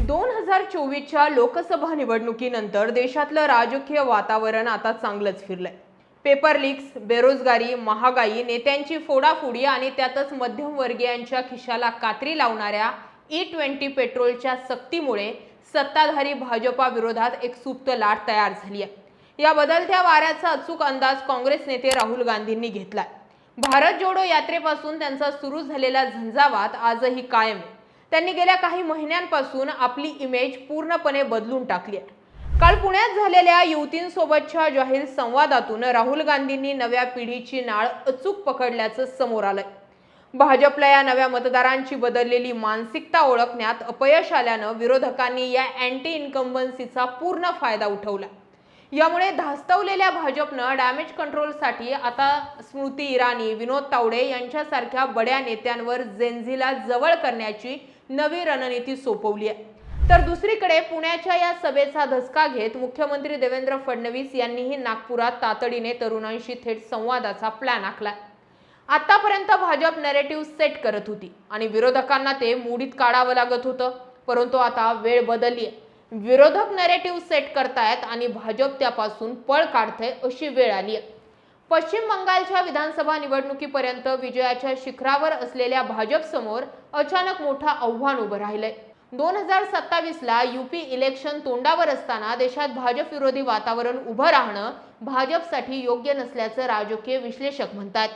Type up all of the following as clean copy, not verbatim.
2024च्या लोकसभा निवडणुकीनंतर देशातलं राजकीय वातावरण आता चांगलंच फिरलंय। पेपर लीक्स, बेरोजगारी, महागाई, नेत्यांची फोडाफोडी आणि त्यातच मध्यमवर्गीयांच्या खिशाला कात्री लावणाऱ्या E20 पेट्रोलच्या सक्तीमुळे सत्ताधारी भाजपा विरोधात एक सुप्त लाट तयार झाली आहे। या बदलत्या वाऱ्याचा अचूक अंदाज काँग्रेस नेते राहुल गांधींनी घेतलाय। भारत जोडो यात्रेपासून त्यांचा सुरू झालेला झंझावात आजही कायम आहे। त्यांनी गेल्या काही महिन्यांपासून आपली इमेज पूर्णपणे बदलून टाकली आहे। काल पुण्यात झालेल्या युवतींसोबतच्या जाहीर संवादातून राहुल गांधींनी नव्या पिढीची नाळ अचूक पकडल्याचं समोर आलंय। भाजपला या नव्या मतदारांची बदललेली मानसिकता ओळखण्यात अपयश आल्यानं विरोधकांनी या अँटी इन्कम्बन्सीचा पूर्ण फायदा उठवला। यामुळे धास्तवलेल्या भाजपनं डॅमेज कंट्रोलसाठी आता स्मृती इराणी, विनोद तावडे यांच्यासारख्या बड्या नेत्यांवर जेनझीला जवळ करण्याची नवी रणनीती सोपवली आहे। तर दुसरीकडे पुण्याच्या या सभेचा धसका घेत मुख्यमंत्री देवेंद्र फडणवीस यांनीही नागपुरात तातडीने तरुणांशी थेट संवादाचा प्लॅन आखलाय। आतापर्यंत भाजप नॅरेटिव्ह सेट करत होती आणि विरोधकांना ते मोडीत काढावं लागत होतं, परंतु आता वेळ बदलली आहे। विरोधक नॅरेटिव्ह सेट करतायत आणि भाजप त्यापासून पळ काढतंय अशी वेळ आली आहे। पश्चिम बंगालच्या विधानसभा निवडणुकीपर्यंत विजयाच्या शिखरावर असलेल्या भाजप समोर अचानक मोठं आव्हान उभं राहिलंय। 2027ला यूपी इलेक्शन तोंडावर असताना देशात भाजप विरोधी वातावरण उभं राहणं भाजपसाठी योग्य नसल्याचं राजकीय विश्लेषक म्हणतात।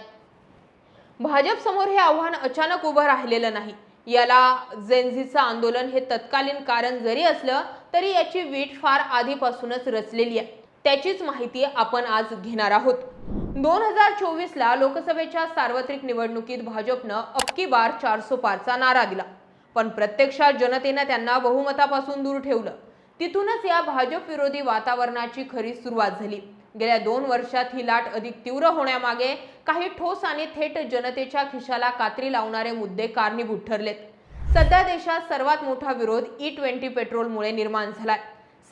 भाजप समोर हे आव्हान अचानक उभं राहिलेलं नाही। याला जेनझीचं आंदोलन हे तत्कालीन कारण जरी असलं तरी याची वीट फार आधीपासूनच रचलेली आहे। त्याचीच माहिती आपण आज घेणार आहोत। 2024ला लोकसभेच्या सार्वत्रिक निवडणुकीत भाजपनं अब की बार 400 पारचा नारा दिला, पण प्रत्यक्षात जनतेनं त्यांना बहुमतापासून दूर ठेवलं। तिथूनच या भाजप विरोधी वातावरणाची खरी सुरुवात झाली। गेल्या 2 वर्षात ही लाट अधिक तीव्र होण्यामागे काही ठोस आणि थेट जनतेच्या खिशाला कात्री लावणारे मुद्दे कारणीभूत ठरलेत। सध्या देशात सर्वात मोठा विरोध E20 पेट्रोलमुळे निर्माण झालाय।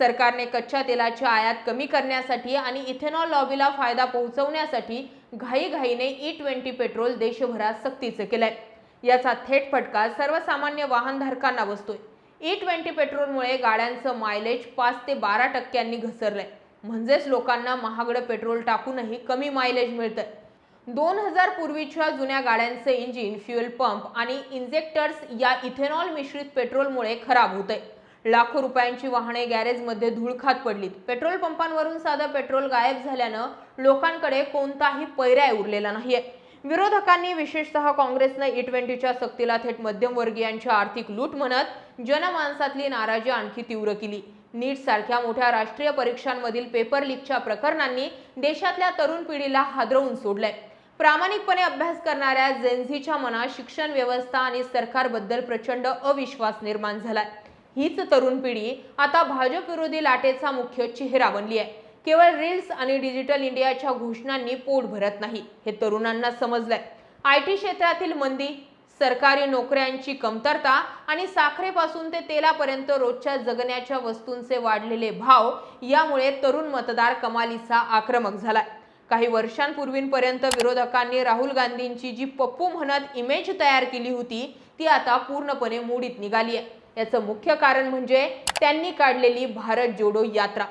सरकारने कच्च्या तेलाची आयात कमी करण्यासाठी आणि इथेनॉल लॉबीला फायदा पोहोचवण्यासाठी घाईघाईने E20 पेट्रोल देशभरात सक्तीचे केलंय। याचा थेट फटका सर्वसामान्य वाहनधारकांना बसतोय। E20 पेट्रोलमुळे गाड्यांचं मायलेज 5 ते 12% घसरलंय, म्हणजेच लोकांना महागडं पेट्रोल टाकूनही कमी मायलेज मिळतंय। 2000 पूर्वीच्या जुन्या गाड्यांचे इंजिन, फ्युएल पंप आणि इंजेक्टर्स या इथेनॉल मिश्रित पेट्रोलमुळे खराब होतंय। लाखो रुपयांची वाहने गॅरेजमध्ये धूळ खात पडलीत। पेट्रोल पंपांवरून साधं पेट्रोल गायब झाल्यानं लोकांकडे कोणताही पर्याय उरलेला नाहीये। विरोधकांनी, विशेषतः काँग्रेसनं E20च्या सक्तीला थेट मध्यमवर्गीयांची आर्थिक लूट म्हणत जनमानसातली नाराजी आणखी तीव्र केली। नीट सारख्या मोठ्या राष्ट्रीय परीक्षांमधील पेपर लीकच्या प्रकरणांनी देशातल्या तरुण पिढीला हादरवून सोडलंय। प्रामाणिकपणे अभ्यास करणाऱ्या जेनझीच्या मनात शिक्षण व्यवस्था आणि सरकारबद्दल प्रचंड अविश्वास निर्माण झालाय। हीच तरुण पिढी आता भाजप विरोधी लाटेचा मुख्य चेहरा बनली आहे। केवळ रील्स आणि डिजिटल इंडियाच्या घोषणांनी पोट भरत नाही, हे तरुणांना समजलंय। IT क्षेत्रातील मंदी, सरकारी नोकऱ्यांची कमतरता आणि साखरेपासून ते तेलापर्यंत रोजच्या जगण्याच्या वस्तूंचे वाढलेले भाव यामुळे तरुण मतदार कमालीचा आक्रमक झालाय। काही वर्षांपूर्वीपर्यंत विरोधकांनी राहुल गांधींची जी पप्पू म्हणत इमेज तयार केली होती ती आता पूर्णपणे मोडीत निघाली आहे। याचं मुख्य कारण म्हणजे त्यांनी काढलेली भारत जोडो यात्रा।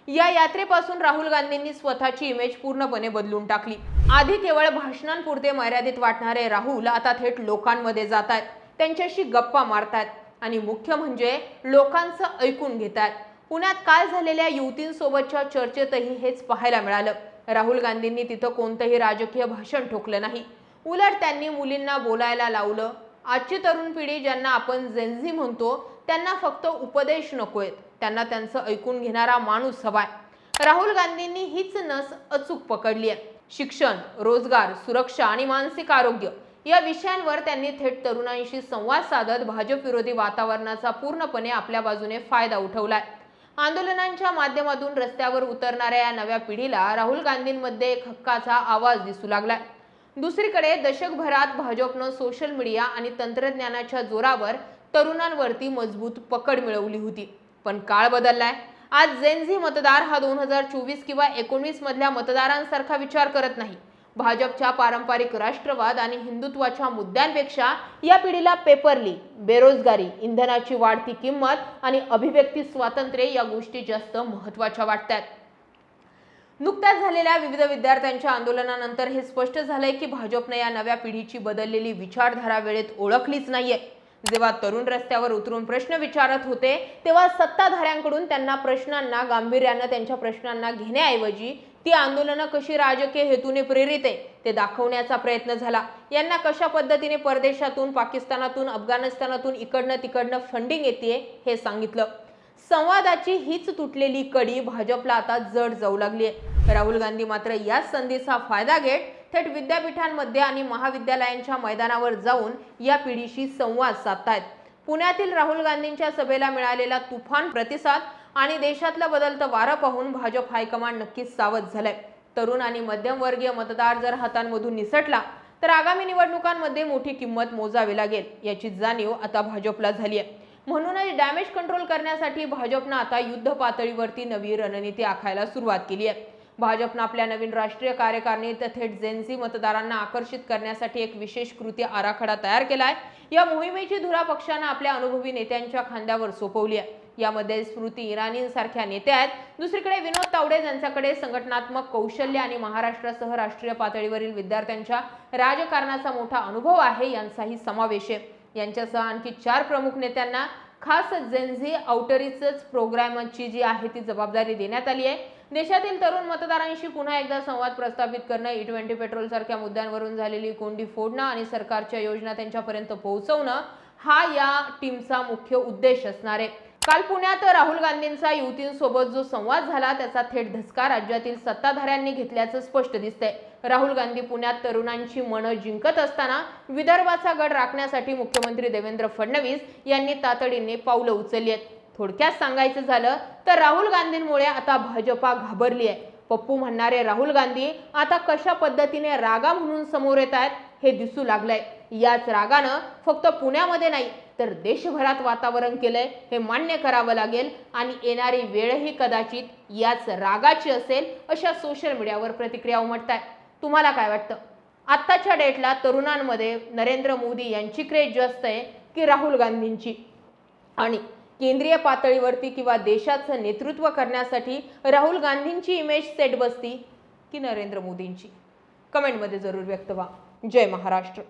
या यात्रेपासून राहुल गांधींनी स्वतःची इमेज पूर्णपणे बदलून टाकली। आधी केवळ भाषणांपुरते मर्यादित वाटणारे राहुल आता थेट लोकांमध्ये जात आहेत, त्यांच्याशी गप्पा मारतायत आणि मुख्य म्हणजे लोकांचं ऐकून घेतायत। पुण्यात काल झालेल्या युवतींसोबतच्या चर्चेतही हेच पाहायला मिळालं। राहुल गांधींनी तिथं कोणतंही राजकीय भाषण ठोकलं नाही, उलट त्यांनी मुलींना बोलायला लावलं। आजची तरुण पिढी, ज्यांना आपण जेनझी म्हणतो, त्यांना फक्त उपदेश नकोयत, त्यांना त्यांचं ऐकून घेणारा माणूस हवाय। राहुल गांधींनी हीच नस अचूक पकडली आहे। शिक्षण, रोजगार, सुरक्षा आणि मानसिक आरोग्य या विषयांवर त्यांनी थेट तरुणांशी संवाद साधत भाजप विरोधी वातावरणाचा पूर्णपणे आपल्या बाजूने फायदा उठवलाय। आंदोलनांच्या माध्यमातून रस्त्यावर उतरणाऱ्या या नव्या पिढीला राहुल गांधींमध्ये एक हक्काचा आवाज दिसू लागलाय। दुसरीकडे दशकभरात भाजपनं सोशल मीडिया आणि तंत्रज्ञानाच्या जोरावर तरुणांवरती मजबूत पकड मिळवली होती, पण काळ बदललाय। आज जेनझी मतदार हा 2024 किंवा 19 मधल्या मतदारांसारखा विचार करत नाही। भाजपच्या पारंपरिक राष्ट्रवाद आणि हिंदुत्वाच्या मुद्द्यांपेक्षा या पिढीला पेपर लीक, बेरोजगारी, इंधनाची वाढती किंमत आणि अभिव्यक्ती स्वातंत्र्य या गोष्टी जास्त महत्त्वाच्या वाटतात। नुकत्याच झालेल्या विविध विद्यार्थ्यांच्या आंदोलनानंतर हे स्पष्ट झालंय की भाजपने या नव्या पिढीची बदललेली विचारधारा वेळेत ओळखलीच नाहीये। जेव्हा तरुण रस्त्यावर उतरून प्रश्न विचारत होते तेव्हा सत्ताधाऱ्यांकडून त्यांना प्रश्नांना गांभीर्याने त्यांच्या प्रश्नांना घेण्याऐवजी ती आंदोलनं कशी राजकीय हेतूने प्रेरित आहे ते दाखवण्याचा प्रयत्न झाला। यांना कशा पद्धतीने परदेशातून, पाकिस्तानातून, अफगाणिस्तानातून इकडनं तिकडनं फंडिंग येते हे सांगितलं। संवादाची हीच तुटलेली कडी भाजपला आता जड जाऊ लागली आहे। राहुल गांधी मात्र या संधीचा फायदा घेत थेट विद्यापीठांमध्ये आणि महाविद्यालयांच्या मैदानावर जाऊन या पिढीशी संवाद साधतायत। पुण्यातील राहुल गांधींच्या सभेला मिळालेला तुफान प्रतिसाद आणि देशातलं बदलतं वारं पाहून भाजप हायकमांड नक्कीच सावध झालंय। तरुण आणि मध्यमवर्गीय मतदार जर हातांमधून निसटला तर आगामी निवडणुकांमध्ये मोठी किंमत मोजावी लागेल याची जाणीव आता भाजपला झाली आहे। म्हणूनच डॅमेज कंट्रोल करण्यासाठी भाजपनं आता युद्ध पातळीवरती नवी रणनीती आखायला सुरुवात केली आहे। भाजपनं आपल्या नवीन राष्ट्रीय कार्यकारिणीत थेट जेनझी मतदारांना आकर्षित करण्यासाठी एक विशेष कृती आराखडा तयार केलाय। या मोहिमेची धुरा पक्षानं आपल्या अनुभवी नेत्यांच्या खांद्यावर सोपवली आहे। यामध्ये स्मृती इराणींसारख्या नेत्या आहेत, दुसरीकडे विनोद तावडे ज्यांच्याकडे संघटनात्मक कौशल्य आणि महाराष्ट्रासह राष्ट्रीय पातळीवरील विद्यार्थ्यांच्या राजकारणाचा मोठा अनुभव आहे यांचाही समावेश आहे। यांच्यासह आणखी 4 प्रमुख नेत्यांना खास जेनझी आउटरीच प्रोग्रामची जी आहे ती जबाबदारी देण्यात आली आहे। देशातील तरुण मतदारांशी पुन्हा एकदा संवाद प्रस्थापित करणं, E20 पेट्रोल सारख्या मुद्द्यांवरून झालेली कोंडी फोडणं आणि सरकारच्या योजना त्यांच्यापर्यंत पोहोचवणं हा या टीमचा मुख्य उद्देश असणार आहे। काल पुण्यात राहुल गांधींचा युवतींसोबत जो संवाद झाला त्याचा थेट धसका राज्यातील सत्ताधाऱ्यांनी घेतल्याचं स्पष्ट दिसतंय। राहुल गांधी पुण्यात तरुणांची मनं जिंकत असताना विदर्भाचा गड राखण्यासाठी मुख्यमंत्री देवेंद्र फडणवीस यांनी तातडीने पावलं उचलली आहेत। थोडक्यात सांगायचं झालं तर राहुल गांधींमुळे आता भाजपा घाबरली आहे। पप्पू म्हणणारे राहुल गांधी आता कशा पद्धतीने रागा म्हणून समोर येत आहेत हे दिसू लागलंय। याच रागानं फक्त पुण्यामध्ये नाही तर देशभरात वातावरण केलंय हे मान्य करावं लागेल आणि येणारी वेळही कदाचित याच रागाची असेल अशा सोशल मीडियावर प्रतिक्रिया उमटतायत। तुम्हाला काय वाटतं? आत्ताच्या डेटला तरुणांमध्ये नरेंद्र मोदी यांची क्रेज जास्त आहे की राहुल गांधींची? आणि केंद्रीय पातळीवरती किंवा देशाचं नेतृत्व करण्यासाठी राहुल गांधींची इमेज सेट बसती की नरेंद्र मोदींची? कमेंटमध्ये जरूर व्यक्त व्हा। जय महाराष्ट्र।